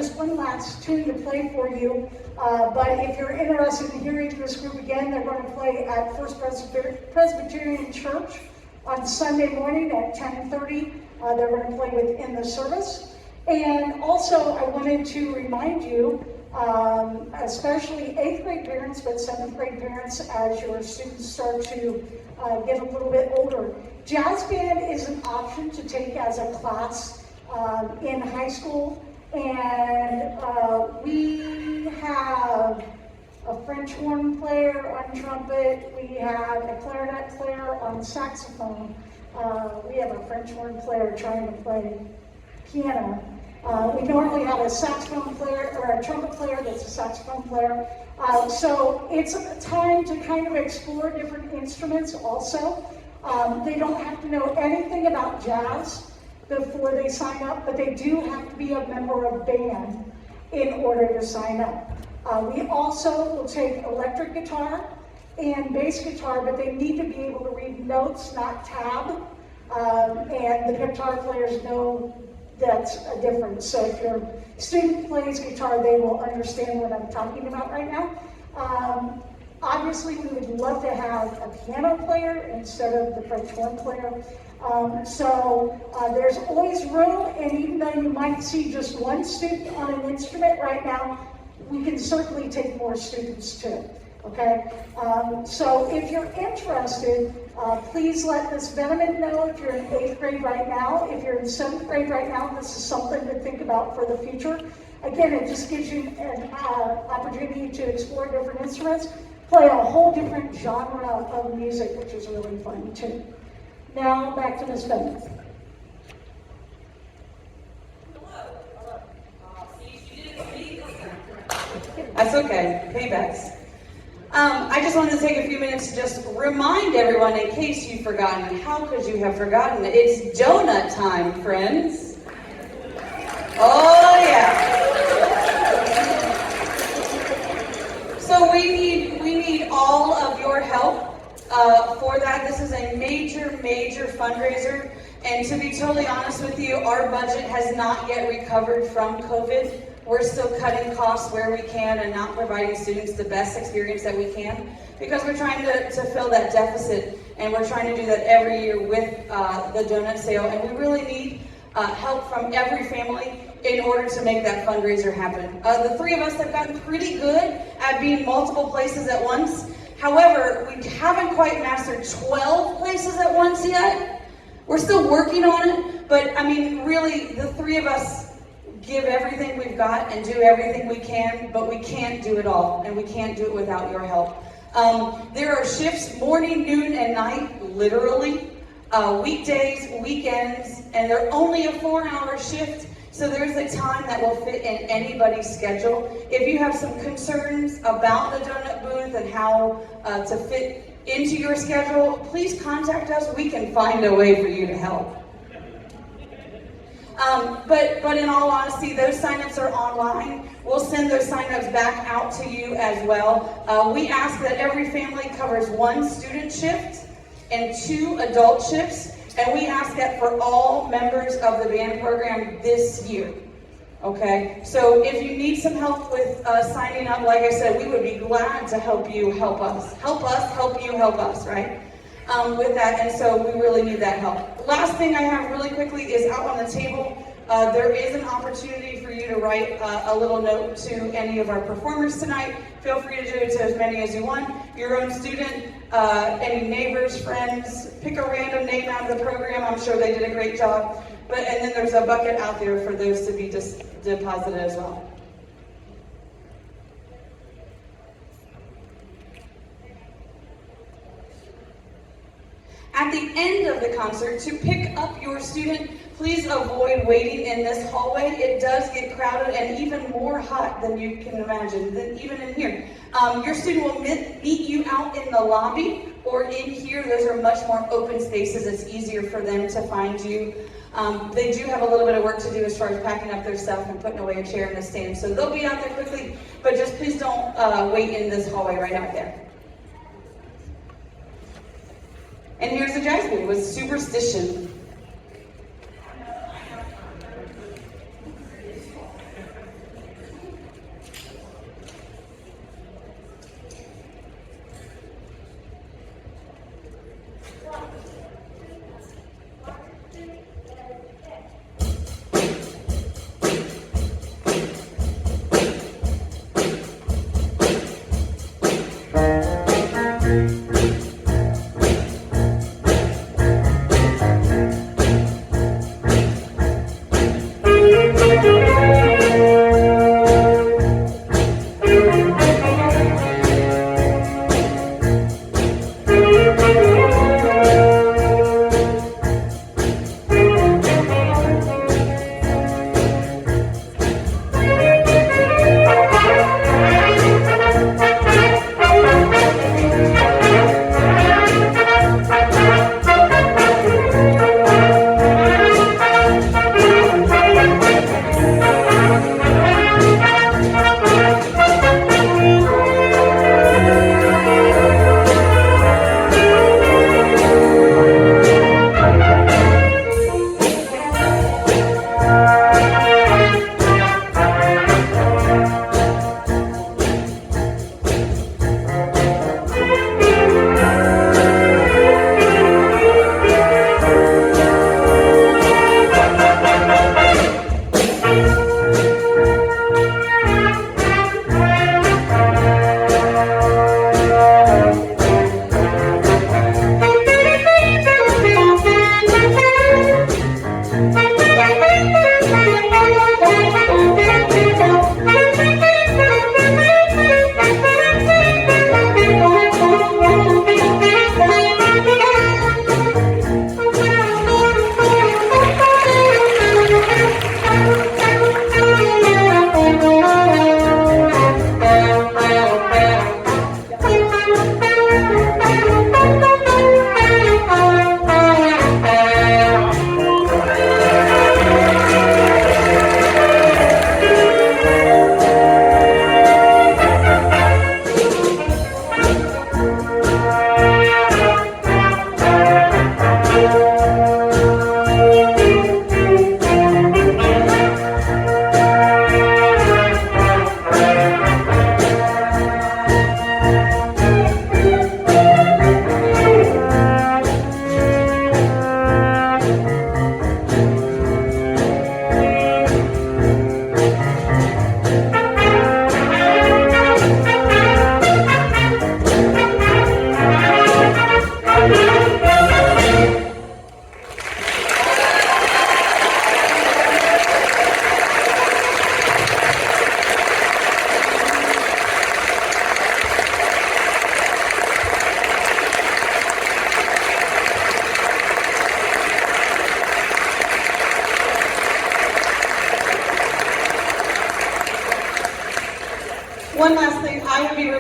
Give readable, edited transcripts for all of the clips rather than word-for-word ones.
just one last tune to play for you. But if you're interested in hearing this group again, they're going to play at First Presbyterian Church on Sunday morning at 10:30. They're going to play within the service. And also, I wanted to remind you, especially 8th grade parents, but 7th grade parents, as your students start to get a little bit older, jazz band is an option to take as a class in high school. And we have a French horn player on trumpet, we have a clarinet player on saxophone, we have a French horn player trying to play piano. We normally have a saxophone player or a trumpet player that's a saxophone player. So it's a time to kind of explore different instruments also. They don't have to know anything about jazz before they sign up, but they do have to be a member of band in order to sign up. We also will take electric guitar and bass guitar, but they need to be able to read notes, not tab. And the guitar players know that's a difference. So if your student plays guitar, they will understand what I'm talking about right now. Obviously, we would love to have a piano player instead of the French horn player. There's always room, and even though you might see just one student on an instrument right now, we can certainly take more students too, okay? So if you're interested, please let Ms. Veneman know if you're in 8th grade right now. If you're in 7th grade right now, this is something to think about for the future. Again, it just gives you an opportunity to explore different instruments, play a whole different genre of music, which is really fun too. Now, back to Ms. Veneman. That's okay, paybacks. I just wanted to take a few minutes to just remind everyone, in case you've forgotten. How could you have forgotten? It's donut time, friends. Oh yeah. So we need all of your help for that. This is a major fundraiser. And to be totally honest with you, our budget has not yet recovered from COVID. We're still cutting costs where we can and not providing students the best experience that we can, because we're trying to fill that deficit, and we're trying to do that every year with the donut sale. And we really need help from every family in order to make that fundraiser happen. The three of us have gotten pretty good at being multiple places at once. However, we haven't quite mastered 12 places at once yet. We're still working on it, but I mean, really, the three of us give everything we've got and do everything we can, but we can't do it all, and we can't do it without your help. There are shifts, morning, noon, and night, literally, weekdays, weekends, and they're only a 4-hour shift, so there's a time that will fit in anybody's schedule. If you have some concerns about the donut booth and how to fit into your schedule, please contact us. We can find a way for you to help. But in all honesty, those signups are online. We'll send those signups back out to you as well. We ask that every family covers 1 student shift and 2 adult shifts, and we ask that for all members of the band program this year. Okay, so if you need some help with signing up, like I said, we would be glad to help you help us. Help us, help you help us, right? With that, and so we really need that help. Last thing I have really quickly is out on the table. There is an opportunity for you to write a little note to any of our performers tonight. Feel free to do it to as many as you want. Your own student, any neighbors, friends, pick a random name out of the program. I'm sure they did a great job. And then there's a bucket out there for those to be deposited as well. At the end of the concert, to pick up your student, please avoid waiting in this hallway. It does get crowded and even more hot than you can imagine, than even in here. Your student will meet you out in the lobby or in here. Those are much more open spaces. It's easier for them to find you. They do have a little bit of work to do as far as packing up their stuff and putting away a chair in the stand. So they'll be out there quickly, but just please don't wait in this hallway right out there. And here's the jazz band with Superstition.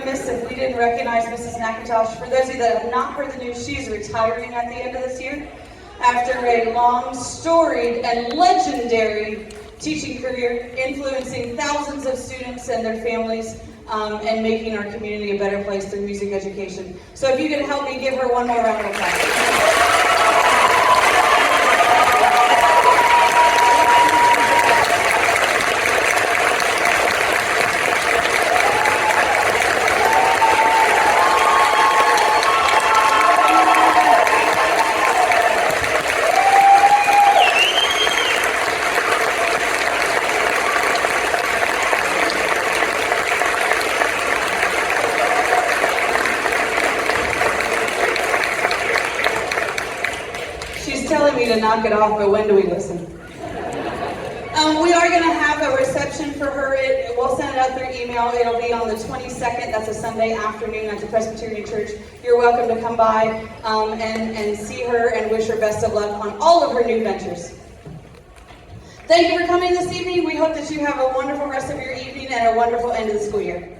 remiss if we didn't recognize Mrs. McIntosh. For those of you that have not heard the news, she's retiring at the end of this year after a long, storied, and legendary teaching career, influencing thousands of students and their families, and making our community a better place through music education. So if you could help me give her one more round of applause. She's telling me to knock it off, but when do we listen? We are going to have a reception for her. We'll send it out through email. It'll be on the 22nd. That's a Sunday afternoon at the Presbyterian Church. You're welcome to come by and see her and wish her best of luck on all of her new ventures. Thank you for coming this evening. We hope that you have a wonderful rest of your evening and a wonderful end of the school year.